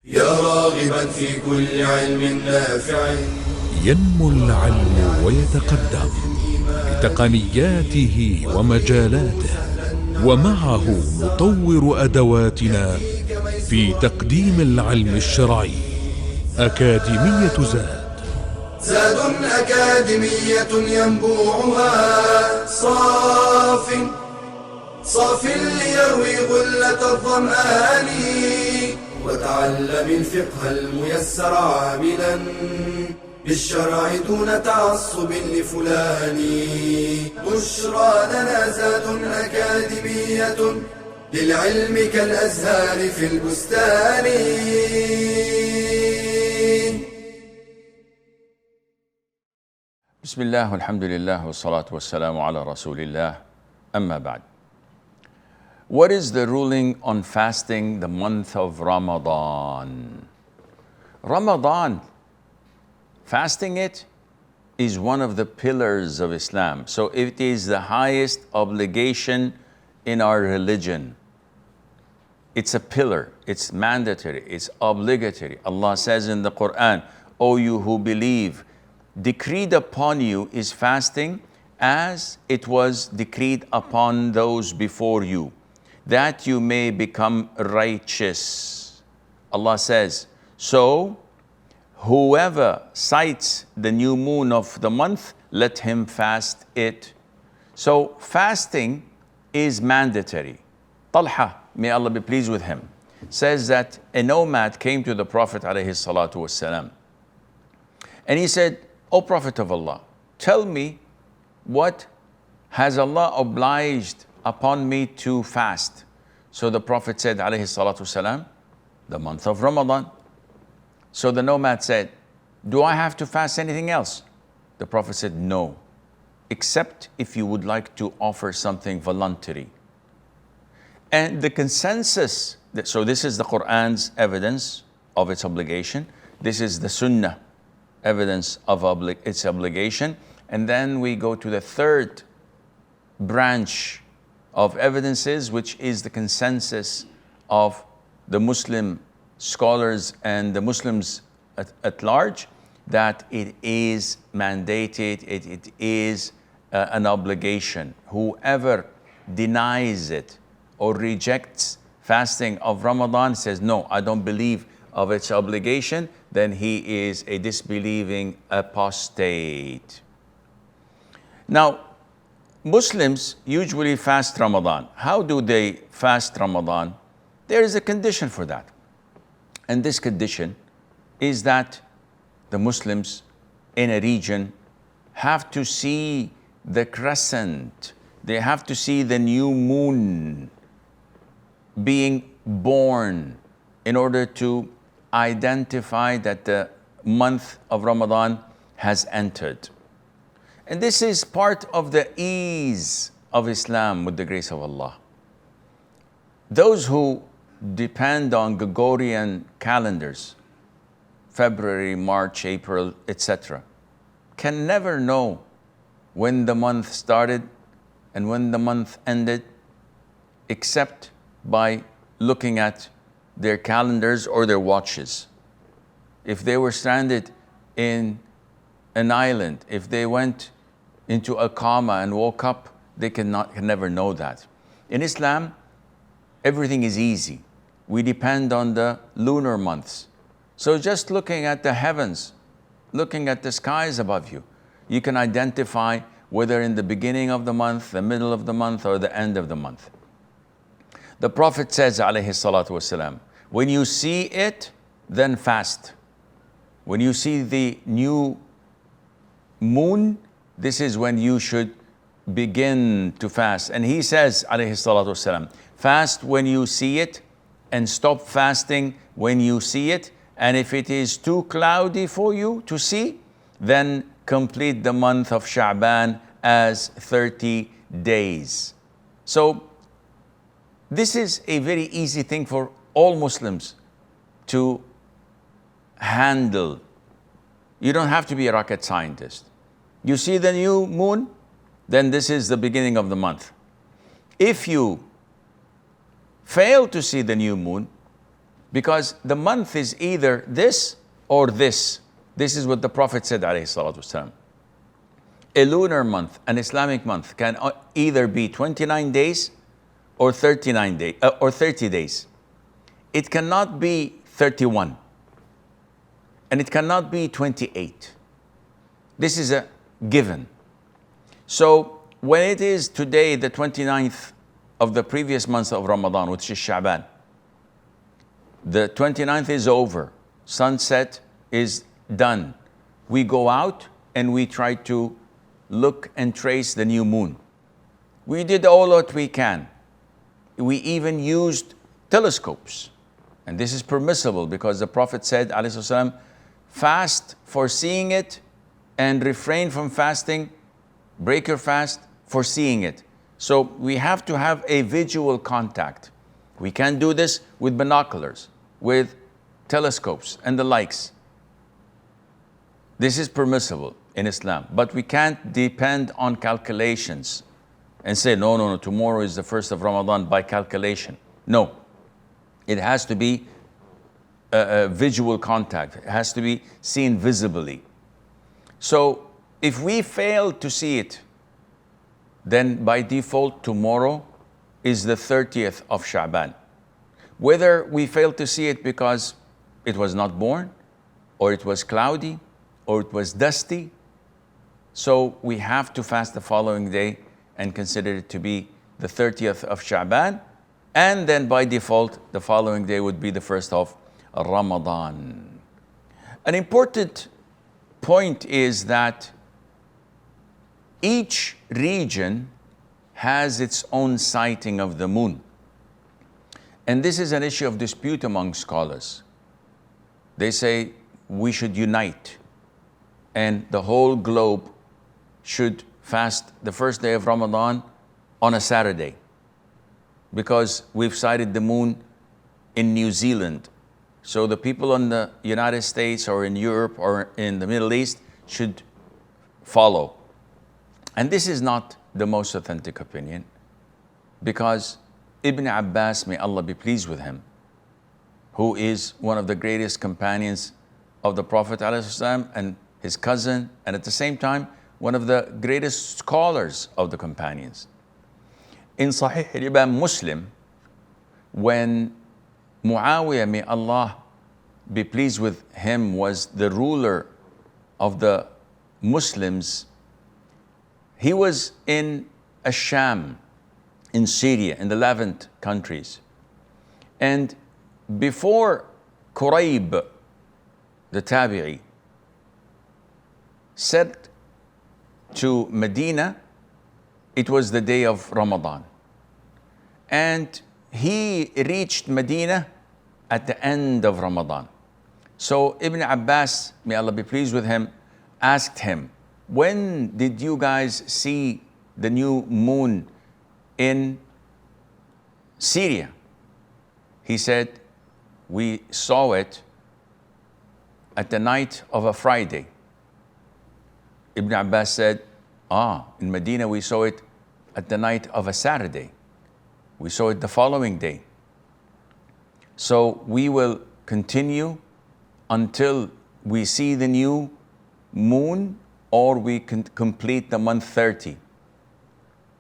يا راغبا في كل علم نافع. ينمو العلم ويتقدم بتقنياته ومجالاته، ومعه نطور أدواتنا في تقديم العلم الشرعي. أكاديمية زاد أكاديمية ينبوعها صاف ليروي غلة الظمآن. وتعلم الفقه الميسر عاملا بالشرع دون تعصب لفلان. بشرى لنا زاد أكاديمية للعلم كالأزهار في البستان. بسم الله والحمد لله والصلاة والسلام على رسول الله. أما بعد. What is the ruling on fasting the month of Ramadan? Ramadan, fasting it is one of the pillars of Islam. So it is the highest obligation in our religion. It's a pillar, it's mandatory, it's obligatory. Allah says in the Quran, O you who believe, decreed upon you is fasting as it was decreed upon those before you, that you may become righteous. Allah says, so whoever sights the new moon of the month, let him fast it. So fasting is mandatory. Talha, may Allah be pleased with him, says that a nomad came to the Prophet ﷺ, and he said, O Prophet of Allah, tell me, what has Allah obliged upon me to fast? So the Prophet said, ﷺ, the month of Ramadan. So the nomad said, do I have to fast anything else? The Prophet said, no, except if you would like to offer something voluntary. And the consensus, so this is the Quran's evidence of its obligation. This is the Sunnah evidence of its obligation. And then we go to the third branch of evidences, which is the consensus of the Muslim scholars and the Muslims at large, that it is mandated, it is an obligation. Whoever denies it or rejects fasting of Ramadan, says, no, I don't believe of its obligation, then he is a disbelieving apostate. Now, Muslims usually fast Ramadan. How do they fast Ramadan? There is a condition for that. And this condition is that the Muslims in a region have to see the crescent. They have to see the new moon being born in order to identify that the month of Ramadan has entered. And this is part of the ease of Islam with the grace of Allah. Those who depend on Gregorian calendars, February, March, April, etc., can never know when the month started and when the month ended, except by looking at their calendars or their watches. If they were stranded in an island, if they went into a coma and woke up, they can never know that. In Islam, everything is easy. We depend on the lunar months. So just looking at the heavens, looking at the skies above you, you can identify whether in the beginning of the month, the middle of the month, or the end of the month. The Prophet says, alayhi salatu wasalam, when you see it, then fast. When you see the new moon, this is when you should begin to fast. And he says, alayhi salatu wasalam, fast when you see it and stop fasting when you see it. And if it is too cloudy for you to see, then complete the month of Sha'ban as 30 days. So this is a very easy thing for all Muslims to handle. You don't have to be a rocket scientist. You see the new moon, then this is the beginning of the month. If you fail to see the new moon, Because the month is either this or this. This is what the Prophet said, alayhi salatu wasalam. A lunar month, an Islamic month, can either be 29 days or 39 days or 30 days. It cannot be 31, and it cannot be 28. This is a given. So when it is today the 29th of the previous month of Ramadan, which is Sha'ban, the 29th is over, sunset is done. We go out and we try to look and trace the new moon. We did all that we can. We even used telescopes. And this is permissible because the Prophet said, alayhi wasallam, fast for seeing it and refrain from fasting, break your fast for seeing it. So we have to have a visual contact. We can do this with binoculars, with telescopes and the likes. This is permissible in Islam, but we can't depend on calculations and say, no, tomorrow is the first of Ramadan by calculation. No, it has to be a visual contact. It has to be seen visibly. So if we fail to see it, then by default tomorrow is the 30th of Sha'ban. Whether we fail to see it because it was not born, or it was cloudy, or it was dusty, so we have to fast the following day and consider it to be the 30th of Sha'ban, and then by default the following day would be the first of Ramadan. An important point is that each region has its own sighting of the moon. And this is an issue of dispute among scholars. They say we should unite and the whole globe should fast the first day of Ramadan on a Saturday because we've sighted the moon in New Zealand. So the people in the United States or in Europe or in the Middle East should follow. And this is not the most authentic opinion because Ibn Abbas, may Allah be pleased with him, who is one of the greatest companions of the Prophet ﷺ and his cousin, and at the same time, one of the greatest scholars of the companions. In Sahih Imam Muslim, when Muawiyah, may Allah be pleased with him, was the ruler of the Muslims, he was in Sham, in Syria, in the Levant countries. And before Qurayb, the Tabi'i, said to Medina, it was the day of Ramadan. And he reached Medina at the end of Ramadan. So Ibn Abbas, may Allah be pleased with him, asked him, when did you guys see the new moon in Syria? He said, we saw it at the night of a Friday. Ibn Abbas said, in Medina we saw it at the night of a Saturday. We saw it the following day. So we will continue until we see the new moon or we can complete the month 30.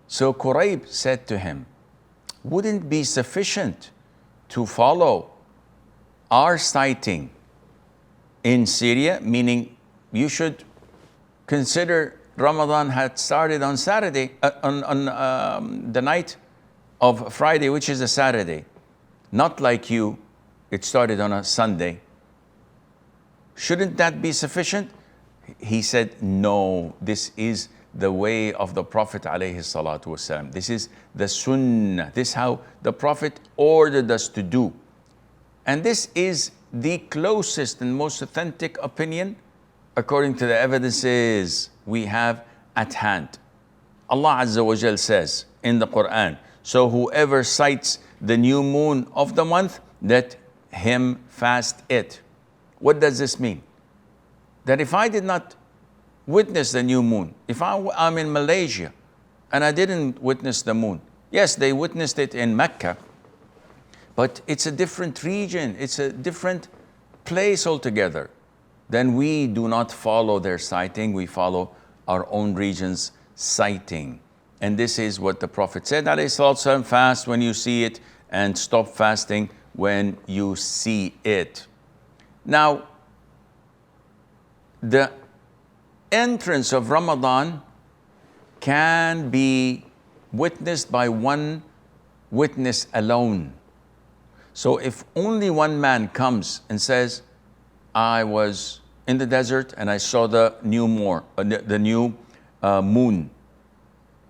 So Qurayb said to him, wouldn't it be sufficient to follow our sighting in Syria? Meaning you should consider Ramadan had started on Saturday, on the night of Friday, which is a Saturday. Not like you, it started on a Sunday. Shouldn't that be sufficient? He said, no, this is the way of the Prophet alayhi salatu wasalam. This is the sunnah. This is how the Prophet ordered us to do. And this is the closest and most authentic opinion according to the evidences we have at hand. Allah Azza wa Jal says in the Quran, so whoever sights the new moon of the month, let him fast it. What does this mean? That if I did not witness the new moon, if I'm in Malaysia and I didn't witness the moon, yes, they witnessed it in Mecca, but it's a different region, it's a different place altogether. Then we do not follow their sighting, we follow our own region's sighting. And this is what the Prophet said, alayhi salatu wasalam, fast when you see it and stop fasting when you see it. Now, the entrance of Ramadan can be witnessed by one witness alone. So if only one man comes and says, I was in the desert and I saw the new moon.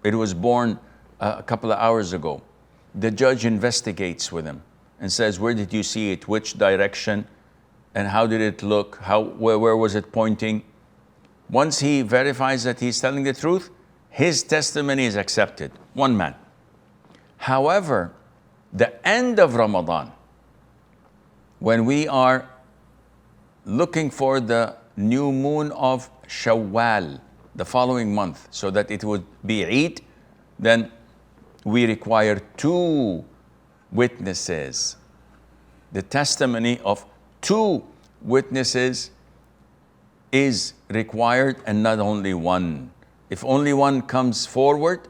It was born a couple of hours ago. The judge investigates with him and says, where did you see it? Which direction? And how did it look? Where was it pointing? Once he verifies that he's telling the truth, his testimony is accepted. One man. However, the end of Ramadan, when we are looking for the new moon of Shawwal, the following month, so that it would be Eid, then we require 2 witnesses. The testimony of 2 witnesses is required and not only one. If only one comes forward,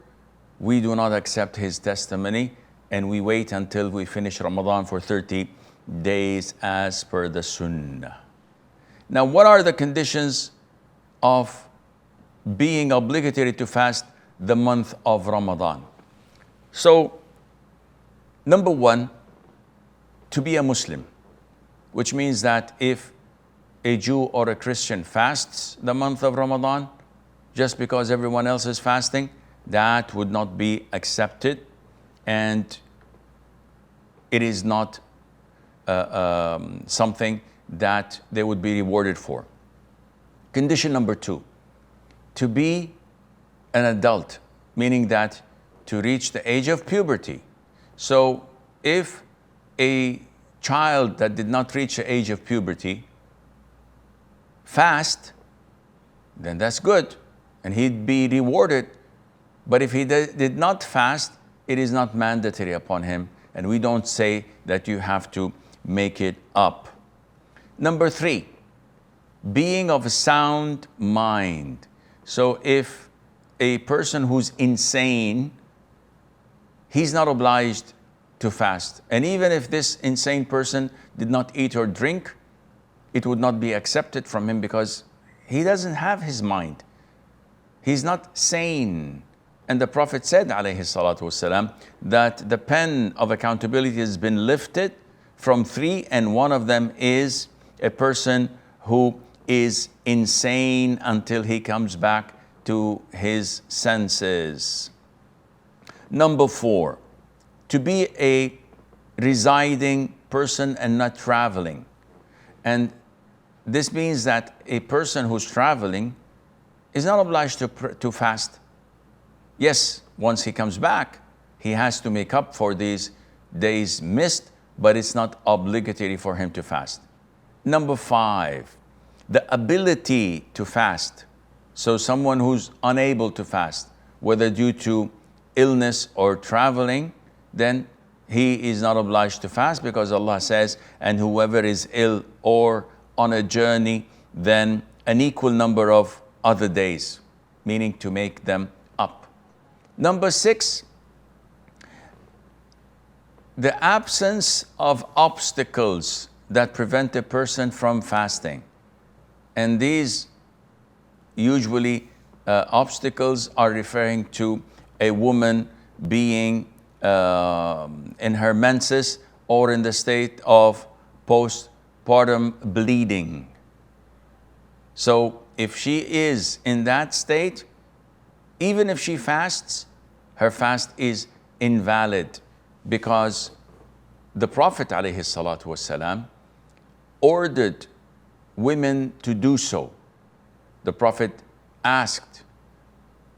we do not accept his testimony and we wait until we finish Ramadan for 30 days as per the Sunnah. Now, what are the conditions of being obligatory to fast the month of Ramadan? So, number 1, to be a Muslim, which means that if a Jew or a Christian fasts the month of Ramadan, just because everyone else is fasting, that would not be accepted, and it is not something that they would be rewarded for. Condition number 2, to be an adult, meaning that to reach the age of puberty. So if a child that did not reach the age of puberty fast, then that's good, and he'd be rewarded. But if he did not fast, it is not mandatory upon him, and we don't say that you have to make it up. Number 3, being of a sound mind. So if a person who's insane, he's not obliged to fast. And even if this insane person did not eat or drink, it would not be accepted from him because he doesn't have his mind. He's not sane. And the Prophet said, alayhi salatu wasalam, that the pen of accountability has been lifted from 3, and one of them is a person who is insane until he comes back to his senses. Number 4, to be a residing person and not traveling. And this means that a person who's traveling is not obliged to fast. Yes, once he comes back, he has to make up for these days missed, but it's not obligatory for him to fast. Number 5, the ability to fast. So someone who's unable to fast, whether due to illness or traveling, then he is not obliged to fast because Allah says, and whoever is ill or on a journey, then an equal number of other days, meaning to make them up. Number 6, the absence of obstacles that prevent a person from fasting. And these usually obstacles are referring to a woman being in her menses or in the state of postpartum bleeding. So if she is in that state, even if she fasts, her fast is invalid because the Prophet ﷺ ordered women to do so. The Prophet asked,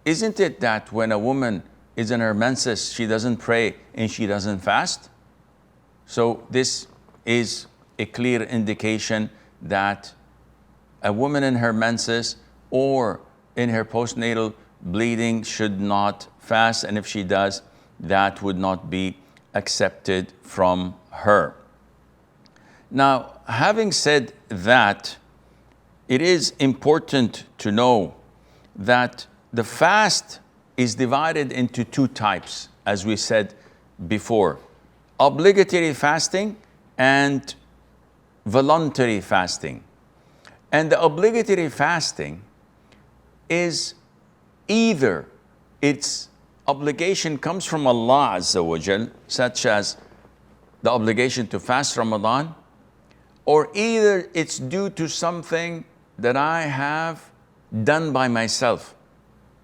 isn't it that when a woman is in her menses, she doesn't pray and she doesn't fast? So this is a clear indication that a woman in her menses or in her postnatal bleeding should not fast, and if she does, that would not be accepted from her. Now, having said that, it is important to know that the fast is divided into two types, as we said before: obligatory fasting and voluntary fasting. And the obligatory fasting is either its obligation comes from Allah Azza wa Jal, such as the obligation to fast Ramadan, or either it's due to something that I have done by myself,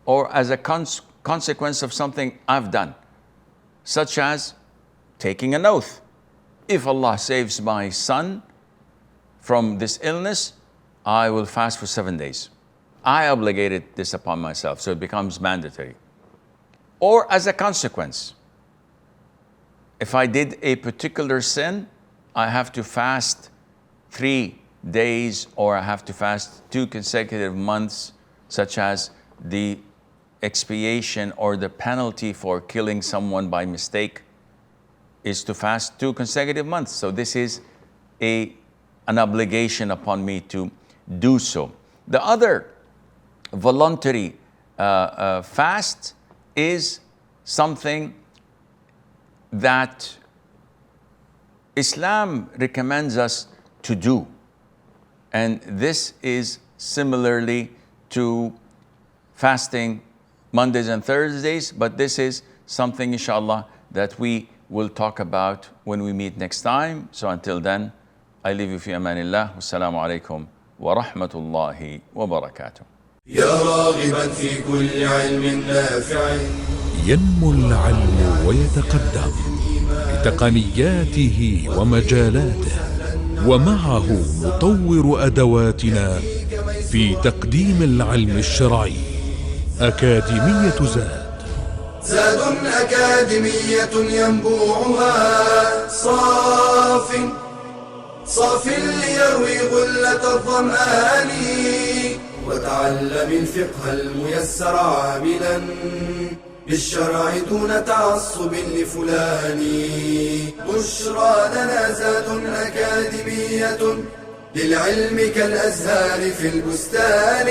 or as a consequence of something I've done, such as taking an oath. If Allah saves my son from this illness, I will fast for 7 days. I obligated this upon myself, so it becomes mandatory. Or as a consequence, if I did a particular sin, I have to fast 3 days, or I have to fast 2 consecutive months, such as the expiation or the penalty for killing someone by mistake is to fast 2 consecutive months. So this is an obligation upon me to do so. The other voluntary fast is something that Islam recommends us to do. And this is similarly to fasting Mondays and Thursdays, but this is something, inshallah, that we will talk about when we meet next time. So until then, I leave you fi amanillah. Wassalamu alaikum wa rahmatullahi wa barakatuh. يا راغبا في كل علم نافع ينمو العلم ويتقدم بتقنياته ومجالاته، ومعه نطور أدواتنا في تقديم العلم الشرعي. أكاديمية زاد أكاديمية ينبوعها صاف ليروي غلة الظمآن، وتعلم الفقه الميسر عاملا بالشرع دون تعصب لفلان. بشرى لنا زاد أكاديمية للعلم كالأزهار في البستان.